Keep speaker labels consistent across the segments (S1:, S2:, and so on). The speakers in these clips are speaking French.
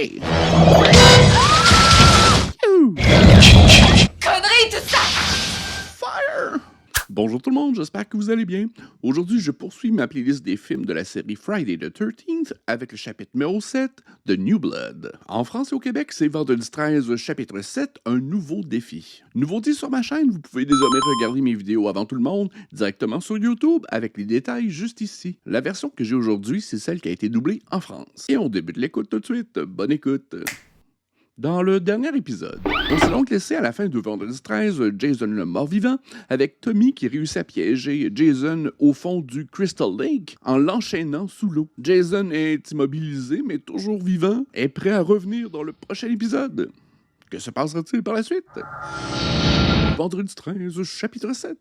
S1: Hey!
S2: Connerie, tout ça!
S1: Fire! Bonjour tout le monde, j'espère que vous allez bien. Aujourd'hui, je poursuis ma playlist des films de la série Friday the 13th avec le chapitre numéro 7 de New Blood. En France et au Québec, c'est vendredi 13, chapitre 7, un nouveau défi. Nouveauté sur ma chaîne, vous pouvez désormais regarder mes vidéos avant tout le monde directement sur YouTube avec les détails juste ici. La version que j'ai aujourd'hui, c'est celle qui a été doublée en France. Et on débute l'écoute tout de suite. Bonne écoute! Dans le dernier épisode, on s'est donc laissé à la fin de vendredi 13 Jason le mort-vivant avec Tommy qui réussit à piéger Jason au fond du Crystal Lake en l'enchaînant sous l'eau. Jason est immobilisé mais toujours vivant et prêt à revenir dans le prochain épisode. Que se passera-t-il par la suite? Vendredi 13, chapitre 7.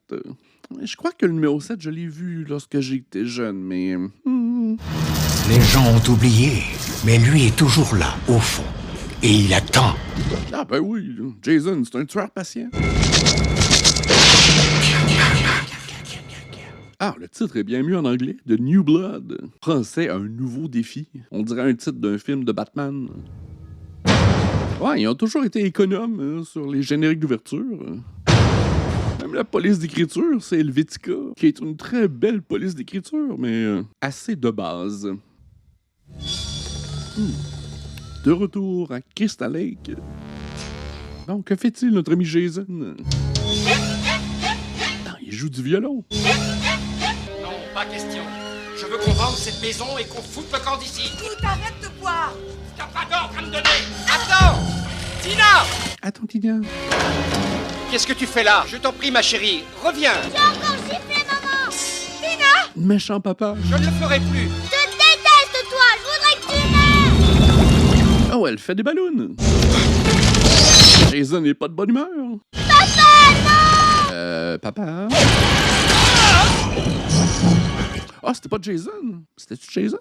S1: Je crois que le numéro 7, je l'ai vu lorsque j'étais jeune, mais...
S3: Les gens ont oublié, mais lui est toujours là, au fond. Et il attend.
S1: Ah ben oui, Jason, c'est un tueur patient. Ah, le titre est bien mieux en anglais, The New Blood. Français, un nouveau défi. On dirait un titre d'un film de Batman. Ouais, ils ont toujours été économes sur les génériques d'ouverture. Même la police d'écriture, c'est Helvetica, qui est une très belle police d'écriture, mais assez de base. De retour à Crystal Lake. Donc, que fait-il, notre ami Jason? Ah, il joue du violon.
S4: Non, pas question. Je veux qu'on vende cette maison et qu'on foute le camp d'ici.
S2: Tout arrête de boire!
S4: T'as pas d'ordre à me donner. Attends! Tina!
S1: Attends, Tina.
S4: Qu'est-ce que tu fais là? Je t'en prie, ma chérie, reviens.
S2: J'ai encore giflé, maman! Tina!
S1: Méchant papa.
S4: Je ne le ferai plus.
S2: Je te déteste, toi! Je voudrais que tu meurs!
S1: Oh, elle fait des ballons. Jason n'est pas de bonne humeur.
S2: Papa, non!
S1: Papa? Ah, c'était pas Jason. C'était-tu Jason?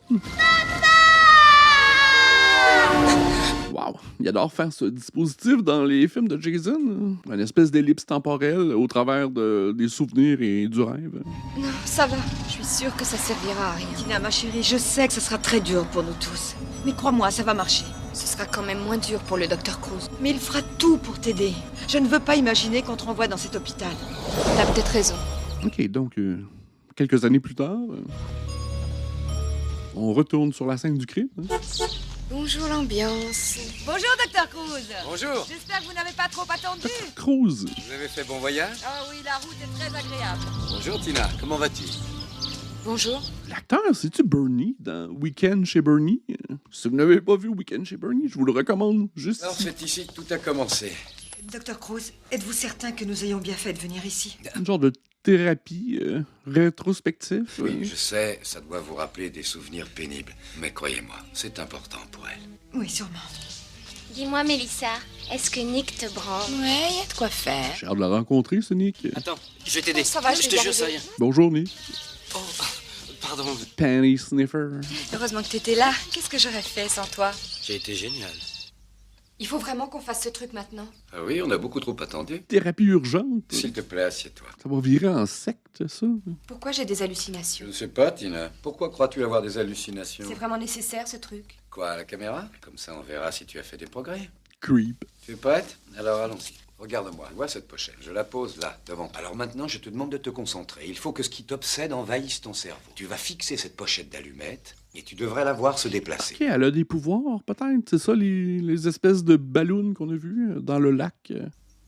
S1: Wow, il adore faire ce dispositif dans les films de Jason. Une espèce d'ellipse temporelle au travers des souvenirs et du rêve.
S5: Non, ça va. Je suis sûre que ça servira à rien. Tina, ma chérie, je sais que ce sera très dur pour nous tous. Mais crois-moi, ça va marcher. Ce sera quand même moins dur pour le Dr Cruz. Mais il fera tout pour t'aider. Je ne veux pas imaginer qu'on te renvoie dans cet hôpital. T'as peut-être raison.
S1: Ok, donc, quelques années plus tard, on retourne sur la scène du crime.
S5: Bonjour l'ambiance.
S2: Bonjour, Dr Cruz!
S4: Bonjour.
S2: J'espère que vous n'avez pas trop attendu.
S1: Cruz.
S4: Vous avez fait bon voyage?
S2: Ah oui, la route est très agréable.
S4: Bonjour, Tina. Comment vas-tu?
S5: Bonjour.
S1: L'acteur, c'est-tu Bernie dans Weekend chez Bernie? Si vous n'avez pas vu Weekend chez Bernie, je vous le recommande. Juste
S4: Alors,
S1: ici.
S4: c'est ici que tout a commencé.
S6: Docteur Cruz, êtes-vous certain que nous ayons bien fait de venir ici?
S1: Un genre de thérapie rétrospective.
S4: Oui, je sais, ça doit vous rappeler des souvenirs pénibles. Mais croyez-moi, c'est important pour elle.
S6: Oui, sûrement.
S7: Dis-moi, Mélissa, est-ce que Nick te branle?
S5: Ouais, y a de quoi faire.
S1: J'ai hâte de la rencontrer, ce Nick.
S4: Attends, je vais t'aider.
S5: Ça va, je
S4: je
S5: vais
S4: te
S5: y
S4: jure, ça
S5: arriver.
S4: rien.
S1: Bonjour, Nick.
S4: Oh, pardon.
S1: Penny Sniffer.
S5: Heureusement que t'étais là. Qu'est-ce que j'aurais fait sans toi?
S4: J'ai été génial.
S5: Il faut vraiment qu'on fasse ce truc maintenant.
S4: Ah oui, on a beaucoup trop attendu.
S1: Thérapie urgente.
S4: S'il te plaît, assieds-toi.
S1: Ça va virer en secte, ça.
S5: Pourquoi j'ai des
S4: Je
S5: hallucinations?
S4: ne sais pas, Tina. Pourquoi crois-tu avoir des hallucinations?
S5: C'est vraiment nécessaire ce truc?
S4: Quoi, à la caméra? Comme ça, on verra si tu as fait des progrès.
S1: Creep.
S4: Tu es prête? Alors allons-y. Regarde-moi, vois cette pochette. Je la pose là, devant toi. Alors maintenant, je te demande de te concentrer. Il faut que ce qui t'obsède envahisse ton cerveau. Tu vas fixer cette pochette d'allumettes et tu devrais la voir se déplacer.
S1: Ok, elle a des pouvoirs, peut-être. C'est ça, les espèces de ballons qu'on a vus dans le lac.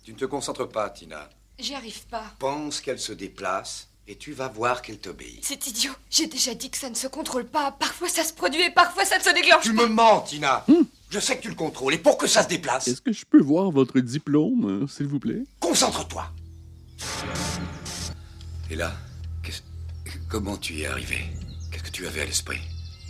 S4: Tu ne te concentres pas, Tina.
S5: J'y arrive pas.
S4: Pense qu'elle se déplace et tu vas voir qu'elle t'obéit.
S5: C'est idiot. J'ai déjà dit que ça ne se contrôle pas. Parfois ça se produit et parfois ça ne se déclenche
S4: Tu
S5: pas.
S4: me mens, Tina. Je sais que tu le contrôles et pour que ça se déplace,
S1: Est-ce que je peux voir votre diplôme, s'il vous plaît?
S4: concentre-toi. Et là, comment tu y es arrivé? Qu'est-ce que tu avais à l'esprit?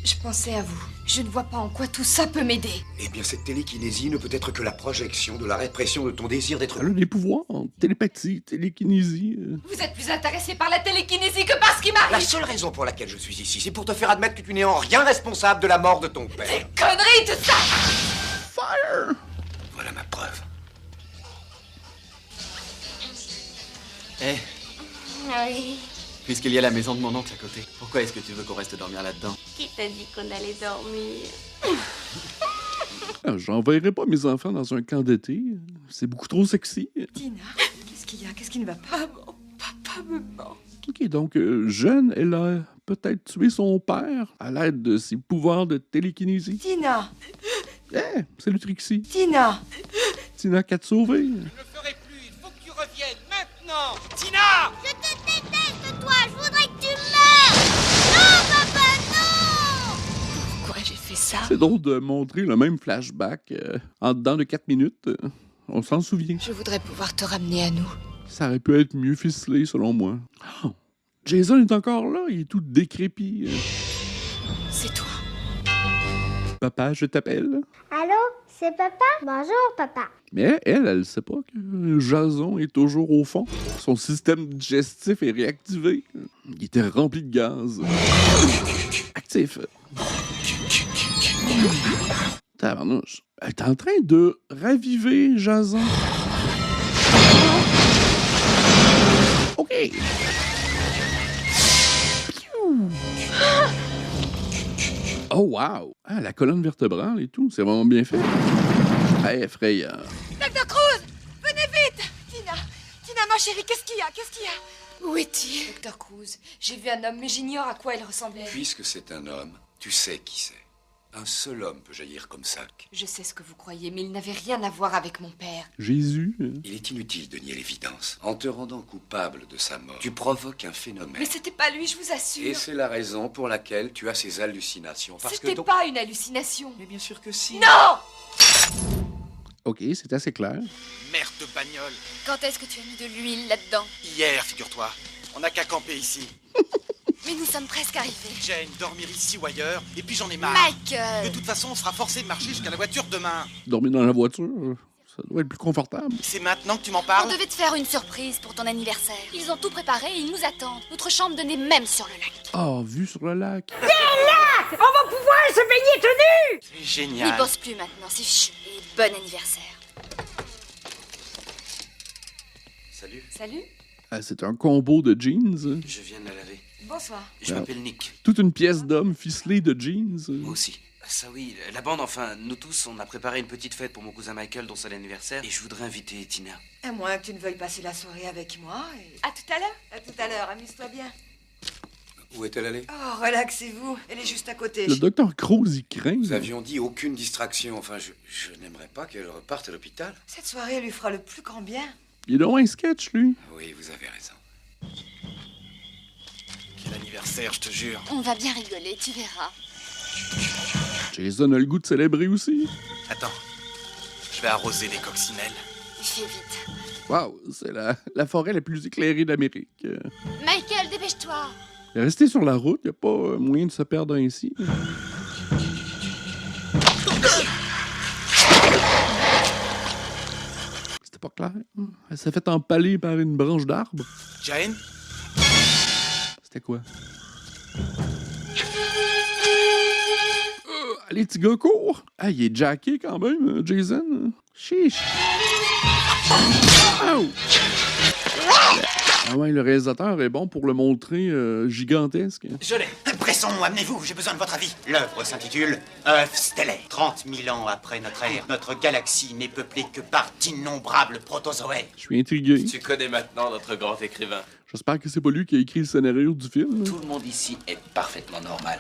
S5: Je pensais à vous. Je ne vois pas en quoi tout ça peut m'aider.
S4: Eh bien, cette télékinésie ne peut être que la projection de la répression de ton désir d'être...
S1: Elle a des pouvoirs. Télépathie, télékinésie.
S5: Vous êtes plus intéressé par la télékinésie que par ce qui
S4: La
S5: m'arrive.
S4: seule raison pour laquelle je suis ici, c'est pour te faire admettre que tu n'es en rien responsable de la mort de ton père.
S5: Connerie tout ça.
S1: Fire!
S4: Voilà ma preuve.
S7: Oui.
S8: Puisqu'il y a la maison de mon oncle à côté, pourquoi est-ce que tu veux qu'on reste dormir là-dedans?
S7: Qui t'a dit qu'on allait dormir?
S1: Ah, j'enverrai pas mes enfants dans un camp d'été. C'est beaucoup trop sexy.
S6: Tina, qu'est-ce qu'il y a? Qu'est-ce qui ne va pas?
S5: Mon papa me manque.
S1: OK, donc, jeune, elle a peut-être tué son père à l'aide de ses pouvoirs de télékinésie.
S6: Tina!
S1: Eh, salut Trixie.
S6: Tina!
S1: Tina qu'a te sauvé.
S9: Je ne le ferai plus, il faut que tu reviennes maintenant! Tina!
S7: Je te déteste, toi. Je voudrais que tu meurs. Non, papa, non.
S5: Pourquoi j'ai fait ça?
S1: C'est drôle de montrer le même flashback en dedans de 4 minutes. On s'en souvient.
S5: Je voudrais pouvoir te ramener à nous.
S1: Ça aurait pu être mieux ficelé, selon moi. Oh, Jason est encore là, il est tout décrépit.
S5: C'est toi.
S1: Papa, je t'appelle.
S7: Allô, c'est papa? Bonjour, papa.
S1: Mais elle sait pas que Jason est toujours au fond. Son système digestif est réactivé. Il était rempli de gaz. Actif. Tabarnouche. Elle est en train de raviver Jason. OK. Piou. Oh, wow! Ah, la colonne vertébrale et tout, c'est vraiment bien fait. Ah, effrayant.
S2: Docteur Cruz, venez vite. Tina, ma chérie, qu'est-ce qu'il y a? Qu'est-ce qu'il y a?
S5: Où est-il? Docteur Cruz, j'ai vu un homme, mais j'ignore à quoi il ressemblait.
S4: Puisque c'est un homme, tu sais qui c'est. Un seul homme peut jaillir comme ça.
S5: Je sais ce que vous croyez, mais il n'avait rien à voir avec mon père.
S1: Jésus.
S4: Il est inutile de nier l'évidence. En te rendant coupable de sa mort, tu provoques un phénomène.
S5: Mais c'était pas lui, je vous
S4: Et
S5: assure.
S4: c'est la raison pour laquelle tu as ces hallucinations. Parce que
S5: C'était
S4: ton-
S5: pas une hallucination.
S4: Mais bien sûr que si.
S5: Non!
S1: OK, c'est assez clair.
S9: Merde de bagnole!
S7: Quand est-ce que tu as mis de l'huile là-dedans?
S9: Hier, figure-toi. On n'a qu'à camper ici.
S7: Mais nous sommes presque arrivés.
S9: Jane, dormir ici ou ailleurs, et puis j'en ai marre.
S7: Michael!
S9: De toute façon, on sera forcé de marcher jusqu'à la voiture demain.
S1: Dormir dans la voiture, ça doit être plus confortable.
S9: C'est maintenant que tu m'en
S7: On
S9: parles?
S7: devait te faire une surprise pour ton anniversaire. Ils ont tout préparé et ils nous attendent. Notre chambre donnait même sur le lac.
S1: Ah, vue sur le lac.
S9: C'est
S7: N'y
S9: génial.
S7: bosse plus maintenant, c'est fichu. Et bon anniversaire.
S8: Salut,
S5: Salut?
S1: Ah, c'est un combo de jeans.
S8: je viens de la laver.
S5: Bonsoir.
S8: Je m'appelle Nick.
S1: Toute une pièce d'homme ficelée de jeans.
S8: Moi aussi. Ça oui, la bande, enfin, nous tous, on a préparé une petite fête pour mon cousin Michael dont c'est l'anniversaire. Et je voudrais inviter Tina.
S6: À moins que tu ne veuilles passer la soirée avec moi. Et...
S5: À tout à l'heure.
S6: À tout à l'heure, amuse-toi bien.
S4: Où est-elle allée?
S6: Oh, relaxez-vous. Elle est juste à côté.
S1: Le docteur Cruz, il craint.
S4: Nous avions dit aucune distraction. Enfin, je n'aimerais pas qu'elle reparte à l'hôpital.
S6: Cette soirée lui fera le plus grand bien.
S1: Il est donc un sketch, lui.
S4: Oui, vous avez raison.
S9: Quel anniversaire, je te jure.
S7: On va bien rigoler, tu verras.
S1: Jason a le goût de célébrer aussi.
S9: Attends, je vais arroser les coccinelles.
S7: Fais vite.
S1: Wow, c'est la forêt la plus éclairée d'Amérique.
S7: Michael, dépêche-toi.
S1: Rester sur la route, y a pas moyen de se perdre ainsi. C'était pas clair. Elle s'est fait empaler par une branche d'arbre.
S9: Jane?
S1: C'était quoi? Allez, petit gars, cours! Ah, il est jacké quand même, Jason. Chiche! Oh! Ah ouais, le réalisateur est bon pour le montrer gigantesque.
S10: Je l'ai. Bresson, amenez-vous, j'ai besoin de votre avis. L'œuvre s'intitule œuf stellaire. 30 000 ans après notre ère, notre galaxie n'est peuplée que par d'innombrables protozoaires.
S1: Je suis intrigué.
S8: Tu connais maintenant notre grand écrivain.
S1: J'espère que c'est pas lui qui a écrit le scénario du film.
S10: Tout le monde ici est parfaitement normal.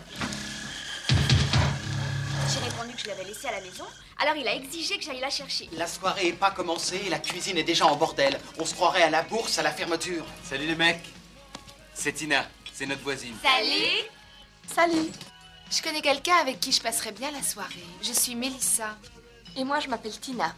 S7: J'ai répondu que je l'avais laissée à la maison, alors il a exigé que j'aille la chercher.
S10: La soirée n'est pas commencée et la cuisine est déjà en bordel. On se croirait à la bourse à la fermeture.
S8: Salut les mecs. C'est Tina, c'est notre voisine.
S7: Salut!
S5: Salut. Je connais quelqu'un avec qui je passerai bien la soirée. Je suis Mélissa. Et moi, je m'appelle Tina.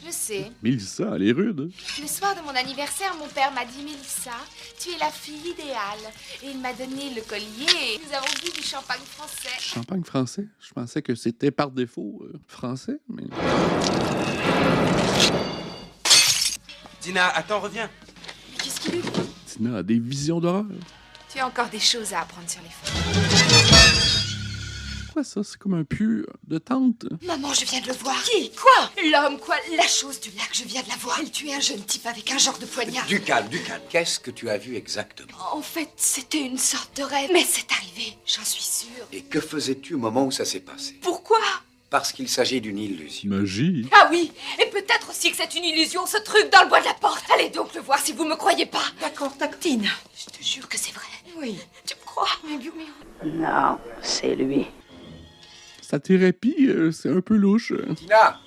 S5: Je sais.
S1: Mélissa, elle est rude.
S5: Le soir de mon anniversaire, mon père m'a dit, Mélissa, tu es la fille idéale. Et il m'a donné le collier. Nous avons bu du champagne français.
S1: Champagne français? Je pensais que c'était par défaut français, mais...
S9: Tina, attends, reviens.
S5: Mais qu'est-ce qu'il lui faut?
S1: Tina a des visions d'horreur.
S5: Tu as encore des choses à apprendre sur les femmes.
S1: Quoi ça? C'est comme un pieu de tente.
S6: Maman, je viens de le voir.
S5: Qui? Quoi?
S6: L'homme, quoi? La chose du lac, je viens de la voir. Elle tuait un jeune type avec un genre de poignard.
S4: Du calme, du calme. Qu'est-ce que tu as vu exactement?
S6: En fait, c'était une sorte de rêve. Mais c'est arrivé, j'en suis sûre.
S4: Et que faisais-tu au moment où ça s'est passé?
S6: Pourquoi?
S4: Parce qu'il s'agit d'une illusion.
S1: Magie.
S6: Ah oui, et peut-être aussi que c'est une illusion, ce truc dans le bois de la porte. Allez donc le voir si vous me croyez pas.
S2: D'accord, Tina.
S6: Je te jure que c'est vrai.
S2: Oui.
S6: Tu me crois?
S11: Non, c'est lui.
S1: Sa thérapie, c'est un peu louche.
S4: Tina,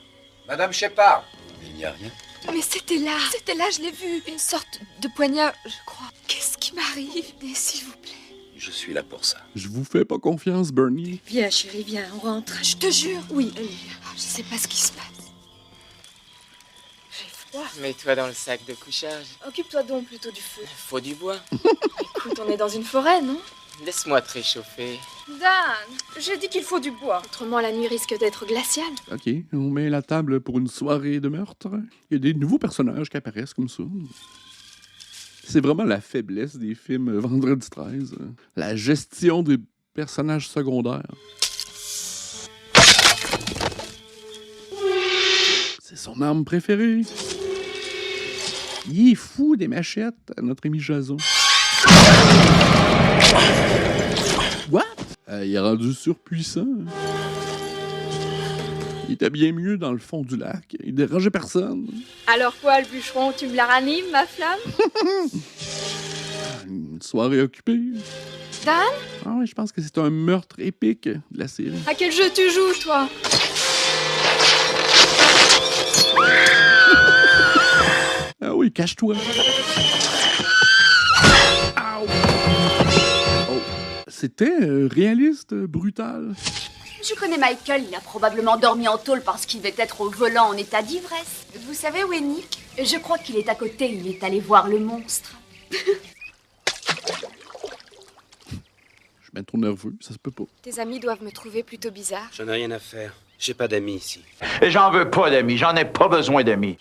S4: Madame Shepard. Il n'y a rien.
S5: Mais c'était là, je l'ai vu. Une sorte de poignard, je crois. Qu'est-ce qui m'arrive? Mais s'il vous plaît.
S4: Je suis là pour ça.
S1: Je vous fais pas confiance, Bernie.
S5: Viens, chérie, viens, on rentre. Je te jure. Oui, allez. Je sais pas ce qui se passe. J'ai froid.
S12: Mets-toi dans le sac de couchage.
S5: Occupe-toi donc plutôt du feu.
S12: Faut du bois.
S5: Écoute, on est dans une forêt, non?
S12: Laisse-moi te réchauffer.
S5: Dan, j'ai dit qu'il faut du bois. Autrement, la nuit risque d'être glaciale.
S1: Ok, on met la table pour une soirée de meurtre. Il y a des nouveaux personnages qui apparaissent comme ça. C'est vraiment la faiblesse des films Vendredi 13. La gestion des personnages secondaires. C'est son arme préférée. Il est fou des machettes, notre ami Jason. What? Il est rendu surpuissant. Il était bien mieux dans le fond du lac. Il dérangeait personne.
S5: Alors quoi, le bûcheron, tu me la ranimes, ma flamme?
S1: Une soirée occupée.
S5: Dan?
S1: Ah oui, je pense que c'est un meurtre épique de la série.
S5: À quel jeu tu joues, toi?
S1: Ah oui, cache-toi. Oh, c'était réaliste, brutal.
S6: Je connais Michael, il a probablement dormi en tôle parce qu'il devait être au volant en état d'ivresse. Vous savez où est Nick? Je crois qu'il est à côté, il est allé voir le monstre.
S1: Je suis bien trop nerveux, ça se peut pas.
S5: Tes amis doivent me trouver plutôt bizarre.
S8: J'en ai rien à faire. J'ai pas d'amis ici.
S3: J'en veux pas d'amis, j'en ai pas besoin d'amis.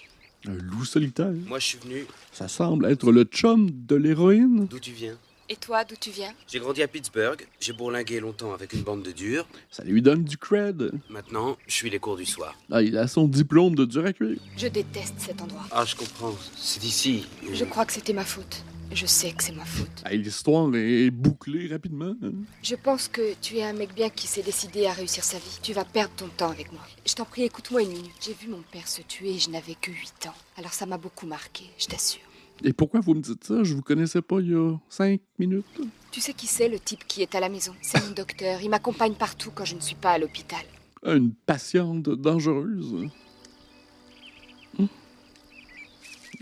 S1: Un loup solitaire.
S8: Moi, je suis venu.
S1: Ça semble être le chum de l'héroïne.
S8: D'où tu viens?
S5: Et toi, d'où tu viens?
S8: J'ai grandi à Pittsburgh. J'ai bourlingué longtemps avec une bande de durs.
S1: Ça lui donne du cred.
S8: Maintenant, je suis les cours du soir.
S1: Ah, il a son diplôme de dur à cuire.
S5: Je déteste cet endroit.
S8: Ah, je comprends. C'est d'ici.
S5: Je crois que c'était ma faute. Je sais que c'est ma faute.
S1: Ah, l'histoire est bouclée rapidement. Hein?
S5: Je pense que tu es un mec bien qui s'est décidé à réussir sa vie. Tu vas perdre ton temps avec moi. Je t'en prie, écoute-moi une minute. J'ai vu mon père se tuer et je n'avais que 8 ans. Alors ça m'a beaucoup marqué, je t'assure.
S1: Et pourquoi vous me dites ça? Je vous connaissais pas il y a 5 minutes.
S5: Tu sais qui c'est, le type qui est à la maison? C'est mon docteur. Il m'accompagne partout quand je ne suis pas à l'hôpital.
S1: Une patiente dangereuse.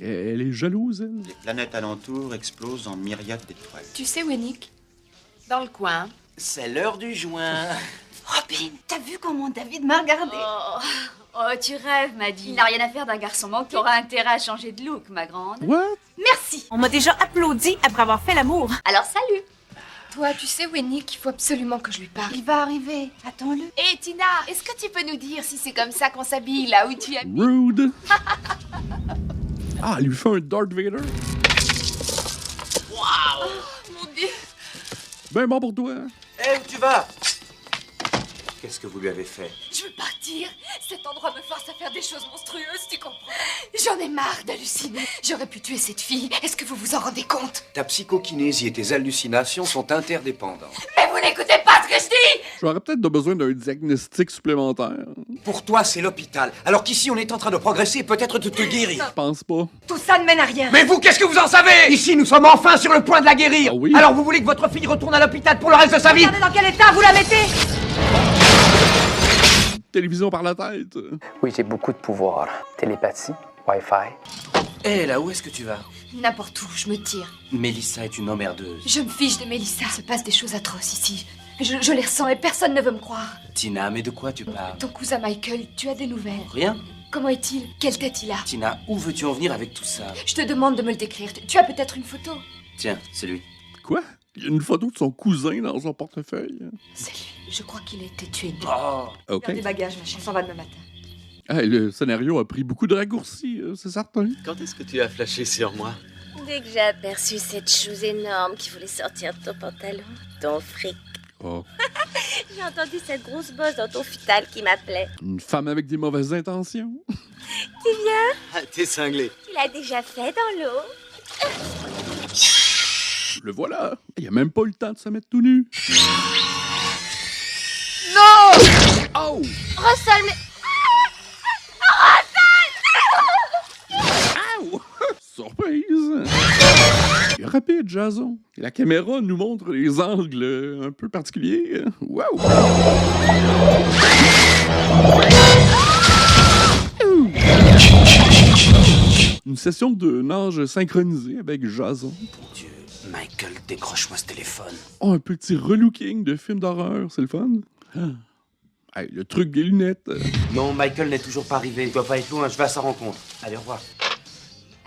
S1: Elle est jalouse, elle.
S10: Les planètes alentours explosent en myriades d'étoiles.
S6: Tu sais où est Nick?
S2: Dans le coin.
S8: C'est l'heure du joint.
S6: Robin, t'as vu comment David m'a regardé? Oh, tu rêves, m'a dit. Il n'a rien à faire d'un garçon manqué. T'auras intérêt à changer de look, ma grande.
S1: What?
S6: Merci.
S2: On m'a déjà applaudi après avoir fait l'amour.
S6: Alors, salut.
S5: Toi, tu sais où est Nick? Il faut absolument que je lui parle.
S6: Il va arriver. Attends-le.
S2: Hé, Tina, est-ce que tu peux nous dire si c'est comme ça qu'on s'habille là où tu habites?
S1: Rude. Ah, elle lui fait un Darth Vader.
S2: Waouh! Mon Dieu!
S1: Ben bon pour toi.
S8: Hé, où tu vas? Qu'est-ce que vous lui avez fait?
S2: Je veux partir. Cet endroit me force à faire des choses monstrueuses, tu comprends? J'en ai marre d'halluciner. J'aurais pu tuer cette fille. Est-ce que vous vous en rendez compte?
S4: Ta psychokinésie et tes hallucinations sont interdépendantes.
S2: Mais vous n'écoutez pas ce que je dis!
S1: J'aurais peut-être besoin d'un diagnostic supplémentaire.
S4: Pour toi, c'est l'hôpital. Alors qu'ici, on est en train de progresser et peut-être de te guérir.
S1: Je pense pas.
S6: Tout ça ne mène à rien.
S10: Mais vous, qu'est-ce que vous en savez? Ici, nous sommes enfin sur le point de la guérir.
S1: Ah oui?
S10: Alors vous voulez que votre fille retourne à l'hôpital pour le reste de sa vie?
S6: Regardez dans quel état vous la mettez.
S1: Télévision par la tête.
S12: Oui, j'ai beaucoup de pouvoir. Télépathie, Wi-Fi.
S8: Hé, là, où est-ce que tu vas?
S6: N'importe où, je me tire.
S8: Mélissa est une emmerdeuse.
S6: Je me fiche de Mélissa. Il se passe des choses atroces ici. Je les ressens et personne ne veut me croire.
S8: Tina, mais de quoi tu parles?
S6: Ton cousin Michael, tu as des nouvelles?
S8: Rien.
S6: Comment est-il? Quelle tête il a?
S8: Tina, où veux-tu en venir avec tout ça?
S6: Je te demande de me le décrire. Tu as peut-être une photo?
S8: Tiens, c'est lui.
S1: Quoi? Il y a une photo de son cousin dans son portefeuille.
S6: C'est lui. Je crois qu'il a été tué.
S8: Oh!
S1: OK.
S6: Des bagages, machin. On s'en va demain matin.
S1: Hey, le scénario a pris beaucoup de raccourcis, c'est certain.
S13: Quand est-ce que tu as flashé sur moi?
S7: Dès que j'ai aperçu cette chose énorme qui voulait sortir de ton pantalon, ton fric.
S1: Oh.
S7: J'ai entendu cette grosse bosse dans ton futal qui m'appelait.
S1: Une femme avec des mauvaises intentions.
S7: Tu viens?
S13: Ah, t'es cinglé.
S7: Tu l'as déjà fait dans l'eau?
S1: Le voilà. Il a même pas eu le temps de se mettre tout nu.
S6: Non!
S1: Oh!
S7: Russell, mais...
S1: Ow! Surprise! Il est rapide, Jason. La caméra nous montre les angles un peu particuliers. Wow! Une session de nage synchronisée avec Jason.
S8: Mon Dieu, Michael, décroche-moi ce téléphone.
S1: Oh, un petit relooking de film d'horreur, c'est le fun. Ah. Hey, le truc des lunettes.
S8: Non, Michael n'est toujours pas arrivé. Il doit pas être loin, je vais à sa rencontre. Allez, au revoir.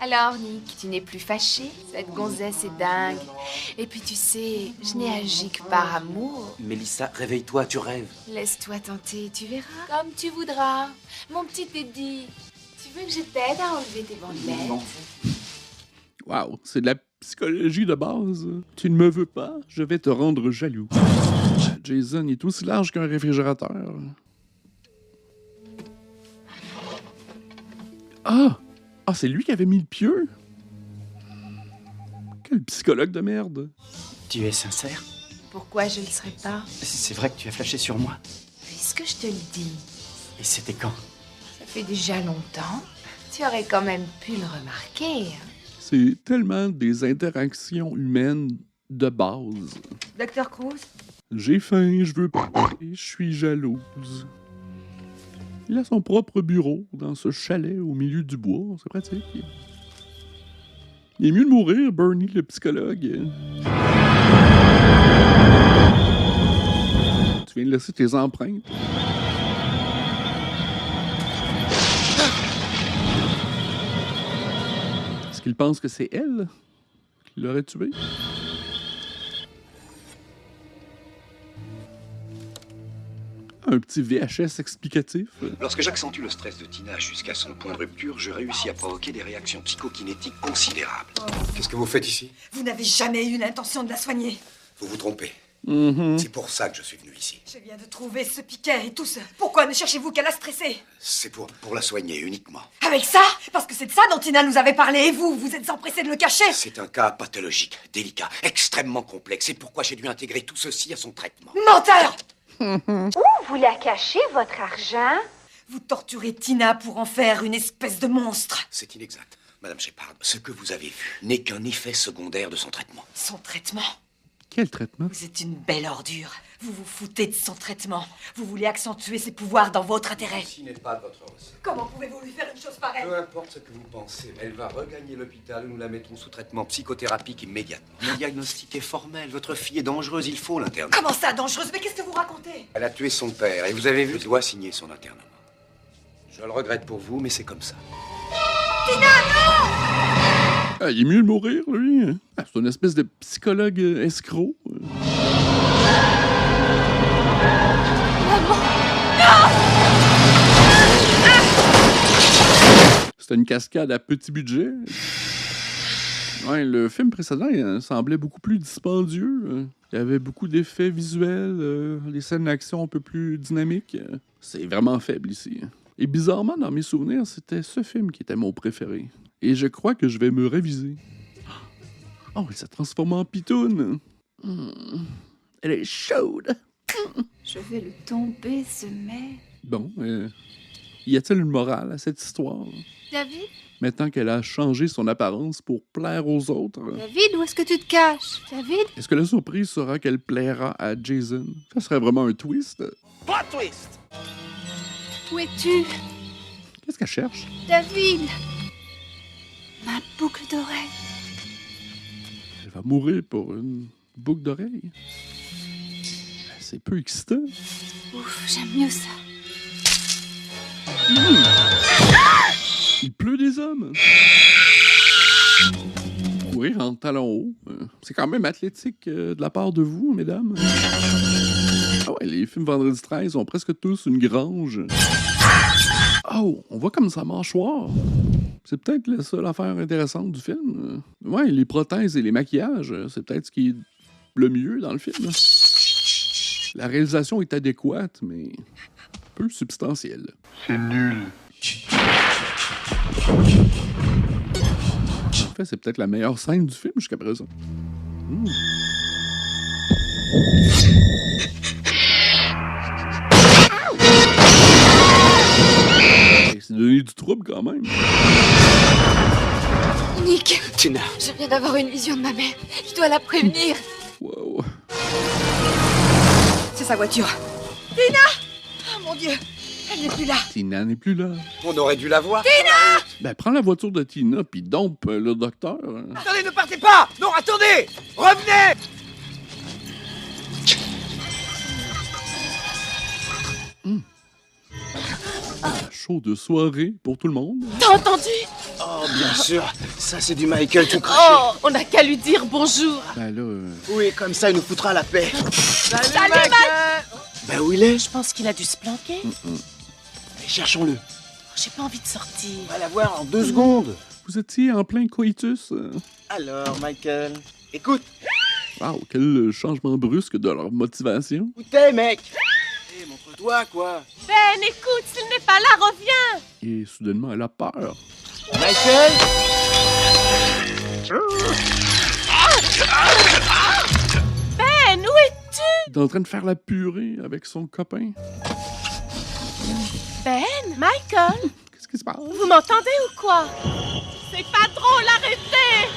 S2: Alors, Nick, tu n'es plus fâché? Cette gonzesse est dingue. Et puis, tu sais, je n'ai agi que par amour.
S8: Mélissa, réveille-toi, tu rêves.
S2: Laisse-toi tenter, tu verras. Comme tu voudras. Mon petit Teddy, tu veux que je t'aide à enlever tes bandelettes?
S1: Wow, c'est de la psychologie de base. Tu ne me veux pas, je vais te rendre jaloux. Jason est aussi large qu'un réfrigérateur. Ah! Ah, c'est lui qui avait mis le pieu? Quel psychologue de merde!
S10: Tu es sincère?
S2: Pourquoi je ne le serais pas?
S10: C'est vrai que tu as flashé sur moi.
S2: Puisque je te le dis.
S10: Et c'était quand?
S2: Ça fait déjà longtemps. Tu aurais quand même pu le remarquer.
S1: C'est tellement des interactions humaines de base.
S5: Dr. Cruz?
S1: J'ai faim, je veux pas, je suis jalouse. Il a son propre bureau dans ce chalet au milieu du bois, c'est pratique. Il est mieux de mourir, Bernie, le psychologue. Tu viens de laisser tes empreintes. Est-ce qu'il pense que c'est elle qui l'aurait tué? Un petit VHS explicatif.
S4: Lorsque j'accentue le stress de Tina jusqu'à son point de rupture, je réussis à provoquer des réactions psychokinétiques considérables. Qu'est-ce que vous faites ici?
S5: Vous n'avez jamais eu l'intention de la soigner.
S4: Vous vous trompez.
S1: Mm-hmm.
S4: C'est pour ça que je suis venu ici.
S5: Je viens de trouver ce piquet et tout ça. Pourquoi ne cherchez-vous qu'à la stresser?
S4: C'est pour la soigner uniquement.
S5: Avec ça? Parce que c'est de ça dont Tina nous avait parlé et vous êtes empressé de le cacher.
S4: C'est un cas pathologique, délicat, extrêmement complexe. C'est pourquoi j'ai dû intégrer tout ceci à son traitement.
S5: Menteur!
S6: Où vous la cachez, votre argent?
S5: Vous torturez Tina pour en faire une espèce de monstre.
S4: C'est inexact. Madame Shepard, ce que vous avez vu n'est qu'un effet secondaire de son traitement.
S5: Son traitement?
S1: Quel traitement?
S5: Vous êtes une belle ordure. Vous vous foutez de son traitement. Vous voulez accentuer ses pouvoirs dans votre intérêt.
S4: Ceci n'est pas de votre recette.
S5: Comment pouvez-vous lui faire une chose pareille?
S4: Peu importe ce que vous pensez, elle va regagner l'hôpital où nous la mettrons sous traitement psychothérapique immédiatement. Le diagnostic est formel. Votre fille est dangereuse, il faut l'interner.
S5: Comment ça, dangereuse? Mais qu'est-ce que vous racontez?
S4: Elle a tué son père et vous avez vu, je dois signer son internement. Je le regrette pour vous, mais c'est comme ça.
S5: Tina, non!
S1: Ah, il est mieux de mourir, lui. Ah, c'est une espèce de psychologue escroc. C'était une cascade à petit budget. Ouais, le film précédent il semblait beaucoup plus dispendieux. Il y avait beaucoup d'effets visuels, les scènes d'action un peu plus dynamiques. C'est vraiment faible ici. Et bizarrement, dans mes souvenirs, c'était ce film qui était mon préféré. Et je crois que je vais me réviser. Oh, il s'est transformé en pitoune. Elle est chaude.
S2: Je vais le tomber, ce mec.
S1: Bon, y a-t-il une morale à cette histoire?
S2: David?
S1: Maintenant qu'elle a changé son apparence pour plaire aux autres.
S2: David, où est-ce que tu te caches? David?
S1: Est-ce que la surprise sera qu'elle plaira à Jason? Ça serait vraiment un twist.
S9: Pas de twist!
S2: Où es-tu?
S1: Qu'est-ce qu'elle cherche?
S2: David! Ma boucle d'oreille.
S1: Elle va mourir pour une boucle d'oreille. C'est peu excitant.
S2: Ouf, j'aime mieux ça.
S1: Il pleut des hommes. Courir en talons hauts. C'est quand même athlétique de la part de vous, mesdames. Ah ouais, les films Vendredi 13 ont presque tous une grange. Oh, on voit comme sa mâchoire. C'est peut-être la seule affaire intéressante du film. Ouais, les prothèses et les maquillages, c'est peut-être ce qui est le mieux dans le film. La réalisation est adéquate, mais peu substantielle.
S14: C'est nul.
S1: En fait, c'est peut-être la meilleure scène du film jusqu'à présent. donné du trouble quand même.
S2: Nick,
S13: Tina.
S2: je viens d'avoir une vision de ma mère. Je dois la prévenir.
S1: Wow.
S5: C'est sa voiture. Tina! Oh mon Dieu! Elle n'est plus là.
S1: Tina n'est plus là.
S13: On aurait dû la voir.
S5: Tina!
S1: Ben, prends la voiture de Tina, puis dompe le docteur.
S9: Attendez, ne partez pas! Non, attendez! Revenez!
S1: Show de soirée pour tout le monde.
S14: T'as entendu?
S13: Oh, bien sûr. Ça, c'est du Michael tout craché.
S14: Oh, on n'a qu'à lui dire bonjour.
S1: Ben là...
S13: Oui, comme ça, il nous foutra la paix.
S14: Salut, Mike!
S13: Ben, où il est?
S14: Je pense qu'il a dû se planquer.
S13: Allez, cherchons-le.
S14: J'ai pas envie de sortir.
S13: On va la voir en 2 secondes.
S1: Vous étiez en plein coitus.
S13: Alors, Michael, écoute.
S1: Wow, quel changement brusque de leur motivation.
S13: Où t'es, mec? Hé, montre-toi, quoi.
S14: Ben, écoute, s'il n'est pas là, reviens.
S1: Et soudainement, elle a peur.
S13: Michael?
S14: Ben, où es-tu?
S1: Il est en train de faire la purée avec son copain.
S14: Ben, Michael?
S1: Qu'est-ce qui se passe?
S14: Vous m'entendez ou quoi? C'est pas drôle, arrêtez!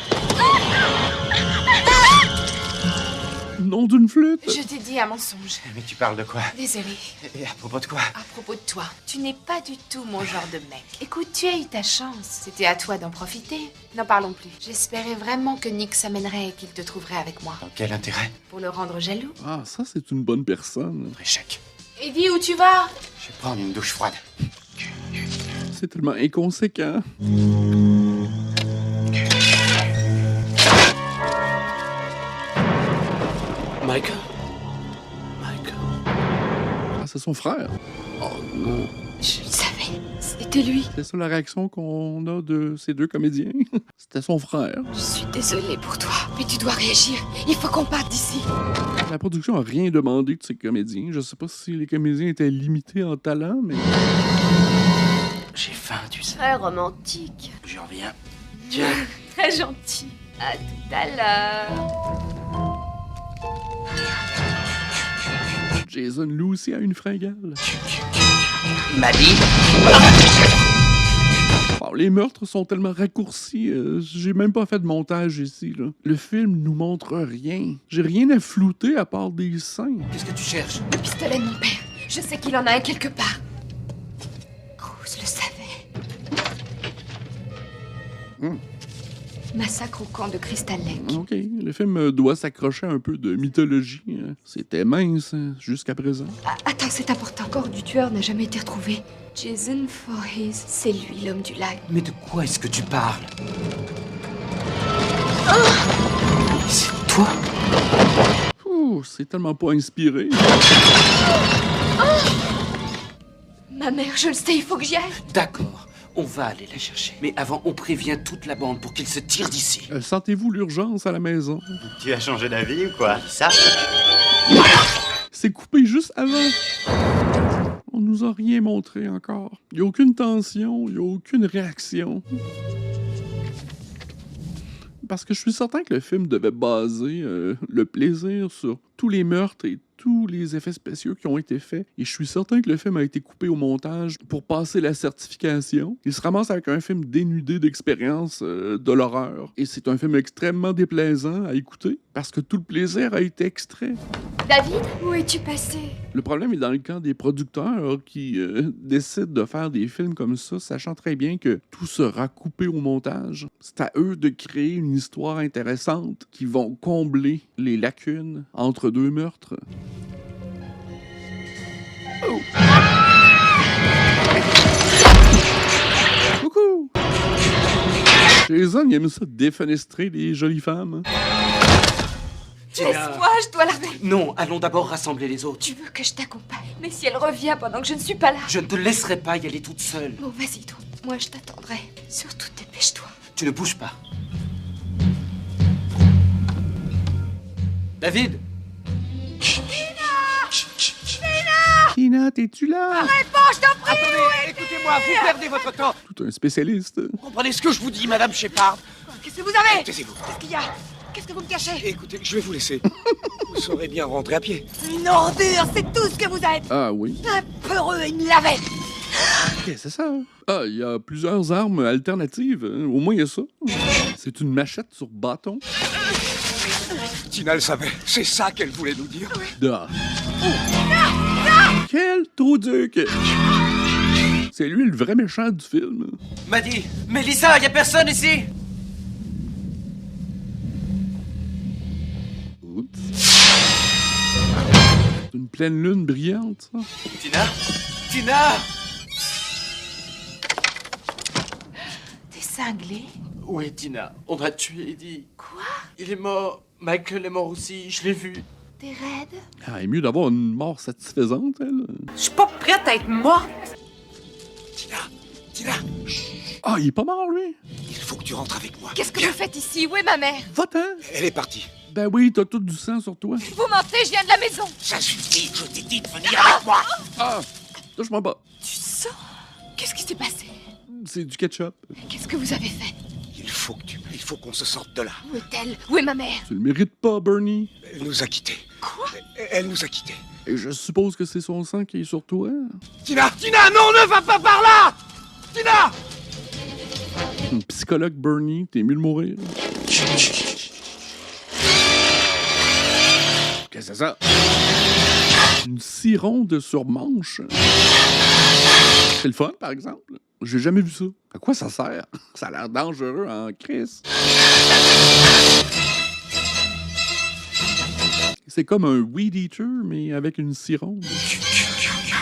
S1: Nom d'une flûte?
S2: Je t'ai dit un mensonge.
S10: Mais tu parles de quoi?
S2: Désolée.
S10: Et à propos de quoi?
S2: À propos de toi, tu n'es pas du tout mon genre de mec. Écoute, tu as eu ta chance. C'était à toi d'en profiter. N'en parlons plus. J'espérais vraiment que Nick s'amènerait et qu'il te trouverait avec moi.
S10: Dans quel intérêt?
S2: Pour le rendre jaloux.
S1: Ah, ça, c'est une bonne personne.
S10: Échec.
S2: Eddie, où tu vas?
S10: Je vais prendre une douche froide.
S1: C'est tellement inconséquent.
S13: Michael? Michael?
S1: Ah, c'est son frère. Oh non.
S2: Je le savais. C'était lui.
S1: C'est ça la réaction qu'on a de ces deux comédiens. C'était son frère.
S2: Je suis désolée pour toi, mais tu dois réagir. Il faut qu'on parte d'ici.
S1: La production a rien demandé de ces comédiens. Je sais pas si les comédiens étaient limités en talent, mais...
S13: J'ai faim, tu sais.
S6: Très romantique.
S13: J'y reviens. Tiens.
S6: Très gentil. À tout à l'heure.
S1: Jason Lou aussi a une fringale.
S13: Il m'a dit.
S1: Wow, les meurtres sont tellement raccourcis. J'ai même pas fait de montage ici, là. Le film nous montre rien. J'ai rien à flouter à part des seins.
S13: Qu'est-ce que tu cherches?
S2: Le pistolet de mon père. Je sais qu'il en a un quelque part. Cruz le savait. Massacre au camp de Crystal Lake.
S1: OK, le film doit s'accrocher à un peu de mythologie. C'était mince jusqu'à présent.
S2: Ah, attends, c'est important. Le corps du tueur n'a jamais été retrouvé. Jason Voorhees, c'est lui, l'homme du lac.
S13: Mais de quoi est-ce que tu parles? C'est toi?
S1: Ouh, c'est tellement pas inspiré.
S2: Ma mère, je le sais, il faut que j'y aille.
S8: D'accord, on va aller la chercher. Mais avant, on prévient toute la bande pour qu'ils se tirent d'ici.
S1: Sentez-vous l'urgence à la maison?
S10: Tu as changé d'avis ou quoi? Ça?
S1: C'est coupé juste avant. On nous a rien montré encore. Il n'y a aucune tension, il n'y a aucune réaction. Parce que je suis certain que le film devait baser le plaisir sur tous les meurtres et tous les effets spéciaux qui ont été faits. Et je suis certain que le film a été coupé au montage pour passer la certification. Il se ramasse avec un film dénudé d'expérience de l'horreur. Et c'est un film extrêmement déplaisant à écouter parce que tout le plaisir a été extrait.
S6: David, où es-tu passé?
S1: Le problème est dans le camp des producteurs qui décident de faire des films comme ça, sachant très bien que tout sera coupé au montage. C'est à eux de créer une histoire intéressante qui vont combler les lacunes entre deux meurtres. Oh. Coucou! Jason, il aime ça défenestrer les jolies femmes.
S2: Laisse-moi, je dois la remettre.
S8: Non, allons d'abord rassembler les autres.
S2: Tu veux que je t'accompagne? Mais si elle revient pendant que je ne suis pas là...
S8: Je ne te laisserai pas y aller toute seule.
S2: Bon, vas-y, toi. Moi, je t'attendrai. Surtout, dépêche-toi.
S8: Tu ne bouges pas. David!
S1: Tina, t'es-tu là?
S6: Réponds, je t'en prie!
S9: Attendez, écoutez-moi, vous perdez votre temps.
S1: Tout un spécialiste.
S9: Comprenez ce que je vous dis, Madame Shepard.
S6: Qu'est-ce que vous avez?
S9: Taisez-vous.
S6: Qu'est-ce qu'il y a? Qu'est-ce que vous me cachez?
S9: Écoutez, je vais vous laisser. Vous saurez bien rentrer à pied.
S6: Une ordure, c'est tout ce que vous êtes!
S1: Ah oui.
S6: Un peureux et une lavette!
S1: Qu'est-ce que c'est ça? Ah, il y a plusieurs armes alternatives. Hein. Au moins, il y a ça. C'est une machette sur bâton.
S4: Tina le savait. C'est ça qu'elle voulait nous dire.
S1: Ah. Quel trou-duc! C'est lui le vrai méchant du film.
S8: Maddie, Mélissa, y a personne ici!
S1: Oups. C'est une pleine lune brillante, ça.
S8: Tina? Tina!
S2: T'es cinglé?
S13: Oui, Tina, on a tué Eddie.
S2: Quoi?
S13: Il est mort. Michael est mort aussi, je l'ai vu.
S2: T'es raide?
S1: Ah, il est mieux d'avoir une mort satisfaisante, elle.
S5: Je suis pas prête à être morte.
S4: Tina!
S1: Ah, il est pas mort, lui?
S4: Il faut que tu rentres avec moi.
S5: Qu'est-ce que vous faites ici? Où est ma mère?
S1: Va-t'en!
S4: Elle est partie.
S1: Ben oui, t'as tout du sang sur toi.
S5: Vous mentez, je viens de la maison.
S10: Ça suffit, je t'ai dit de venir avec moi.
S1: Ah! Touche-moi pas.
S5: Tu sens? Qu'est-ce qui s'est passé?
S1: C'est du ketchup.
S5: Qu'est-ce que vous avez fait?
S4: Il faut qu'on se sorte de là.
S5: Où est-elle? Où est ma mère?
S1: Tu le mérites pas, Bernie.
S4: Elle nous a quittés.
S5: Quoi?
S4: Elle nous a quittés.
S1: Et je suppose que c'est son sang qui est sur toi.
S4: Tina! Tina, non, ne va pas par là! Tina!
S1: Un psychologue, Bernie, t'es mieux de mourir. Qu'est-ce que c'est ça? Une scie ronde sur manche. C'est le fun, par exemple. J'ai jamais vu ça. À quoi ça sert? Ça a l'air dangereux en crise. C'est comme un weed eater, mais avec une scie ronde.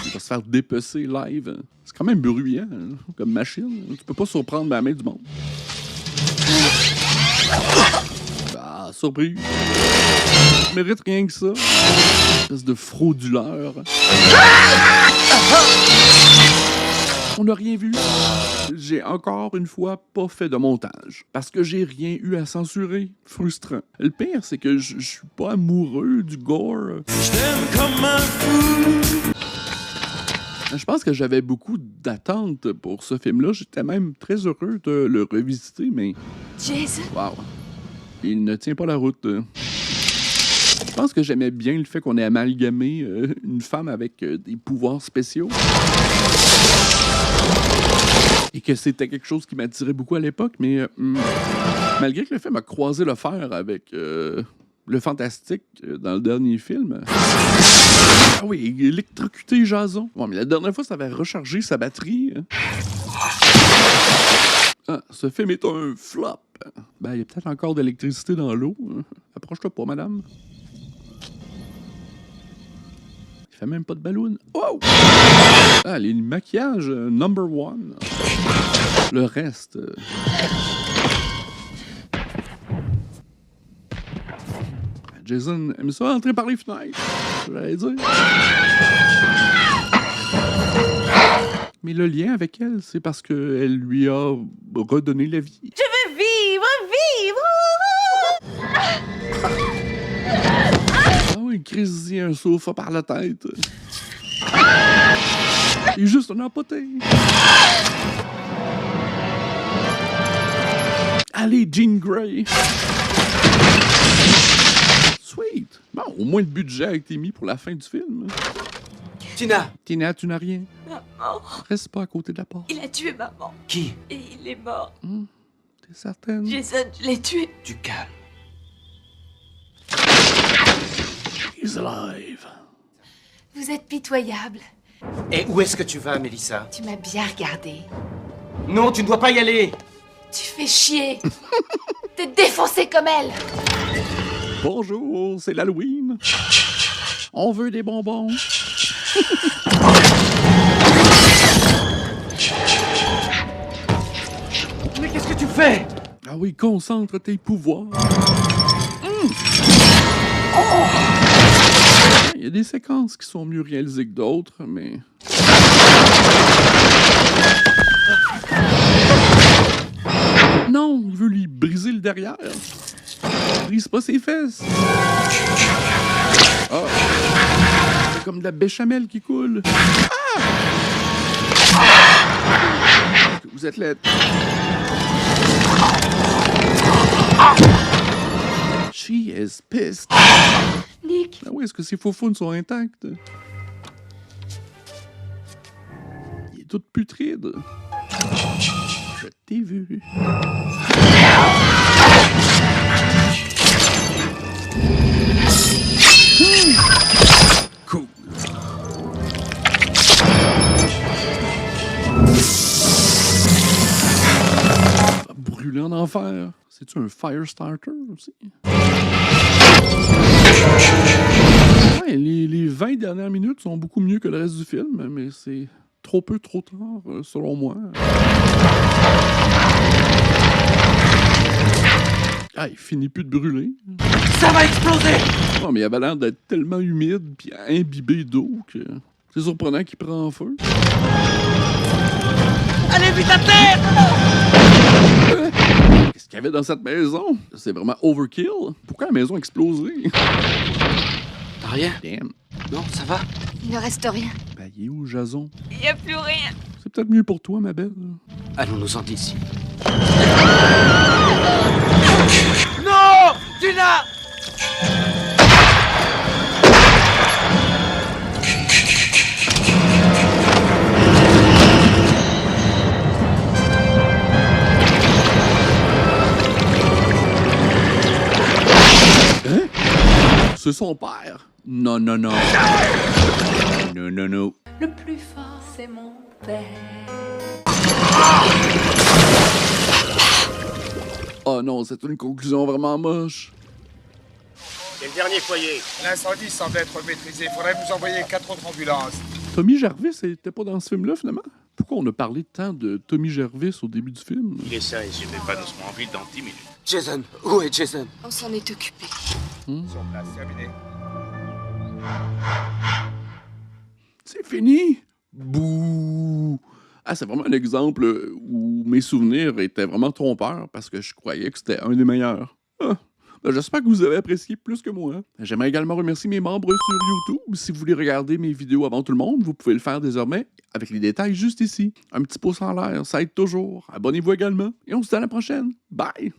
S1: Il va se faire dépecer live. C'est quand même bruyant, hein, comme machine. Tu peux pas surprendre la main du monde. Ah, surprise. Tu mérites rien que ça. Espèce de frauduleur. On n'a rien vu. J'ai encore une fois pas fait de montage. Parce que j'ai rien eu à censurer. Frustrant. Le pire, c'est que je suis pas amoureux du gore. Je t'aime comme un fou. Je pense que j'avais beaucoup d'attentes pour ce film-là. J'étais même très heureux de le revisiter, mais...
S5: Jason?
S1: Wow. Il ne tient pas la route. Je pense que j'aimais bien le fait qu'on ait amalgamé une femme avec des pouvoirs spéciaux. Et que c'était quelque chose qui m'attirait beaucoup à l'époque, mais malgré que le film a croisé le fer avec le fantastique dans le dernier film. Ah oui, électrocuté Jason. Bon, mais la dernière fois, ça avait rechargé sa batterie. Ah, ce film est un flop. Ben, il y a peut-être encore de l'électricité dans l'eau. Approche-toi pas, madame. Il fait même pas de ballon. Oh! Ah, les maquillages number one. Le reste... Jason aime ça entrer par les fenêtres. J'allais dire. Mais le lien avec elle, c'est parce qu'elle lui a redonné la vie.
S14: Je veux vivre, vivre!
S1: Ah oui, Chris, un sofa par la tête. Il est juste un empoté. Allez, Jean Grey. Sweet. Bon, au moins le budget a été mis pour la fin du film.
S13: Tina!
S1: Tina, tu n'as rien.
S5: Maman.
S1: Reste pas à côté de la porte.
S5: Il a tué maman.
S8: Qui?
S5: Et il est mort.
S1: T'es certaine?
S5: Jason, je l'ai tué.
S8: Du calme.
S1: He's alive.
S2: Vous êtes pitoyable.
S13: Et où est-ce que tu vas, Mélissa?
S2: Tu m'as bien regardé.
S13: Non, tu ne dois pas y aller!
S2: Tu fais chier. T'es défoncé comme elle.
S1: Bonjour, c'est l'Halloween. On veut des bonbons.
S13: Mais qu'est-ce que tu fais?
S1: Ah oui, concentre tes pouvoirs. Il y a des séquences qui sont mieux réalisées que d'autres, mais... Non, il veut lui briser le derrière. Brise pas ses fesses. Ah. C'est comme de la béchamel qui coule. Ah! Vous êtes laide. She is pissed.
S5: Nick.
S1: Ah oui, est-ce que ses faux-founes sont intactes? Il est toute putride. Je t'ai vu. Cool. Brûler en enfer. C'est-tu un fire starter aussi? Ouais, les 20 dernières minutes sont beaucoup mieux que le reste du film, mais c'est trop peu, trop tard, selon moi. Ah, il finit plus de brûler.
S8: Ça va exploser!
S1: Non, mais il avait l'air d'être tellement humide puis imbibé d'eau que c'est surprenant qu'il prend feu.
S14: Allez vite à terre!
S1: Qu'est-ce qu'il y avait dans cette maison? C'est vraiment overkill. Pourquoi la maison exploserait?
S8: T'as rien?
S1: Damn.
S8: Non, ça va?
S5: Il ne reste rien.
S1: Ben, il est où, Jason?
S5: Il n'y a plus rien.
S1: C'est peut-être mieux pour toi, ma belle.
S8: Allons-nous-en d'ici. Non! Duna!
S1: Hein? C'est son père. Non, non, non. Non, non, non.
S2: Le plus fort, c'est mon père.
S1: Oh non, c'est une conclusion vraiment moche.
S15: C'est le dernier foyer. L'incendie semble être maîtrisé. Faudrait vous envoyer 4 autres ambulances.
S1: Tommy Jarvis était pas dans ce film-là, finalement? Pourquoi on a parlé tant de Tommy Jarvis au début du film?
S15: Il est ça, et je vais pas nous en ville dans 10 minutes.
S8: Jason, où est Jason?
S5: On s'en est occupé.
S15: Sur place, terminé.
S1: C'est fini! Bouh! Ah, c'est vraiment un exemple où mes souvenirs étaient vraiment trompeurs parce que je croyais que c'était un des meilleurs. Ah. Ben, j'espère que vous avez apprécié plus que moi. J'aimerais également remercier mes membres sur YouTube. Si vous voulez regarder mes vidéos avant tout le monde, vous pouvez le faire désormais avec les détails juste ici. Un petit pouce en l'air, ça aide toujours. Abonnez-vous également et on se dit à la prochaine. Bye!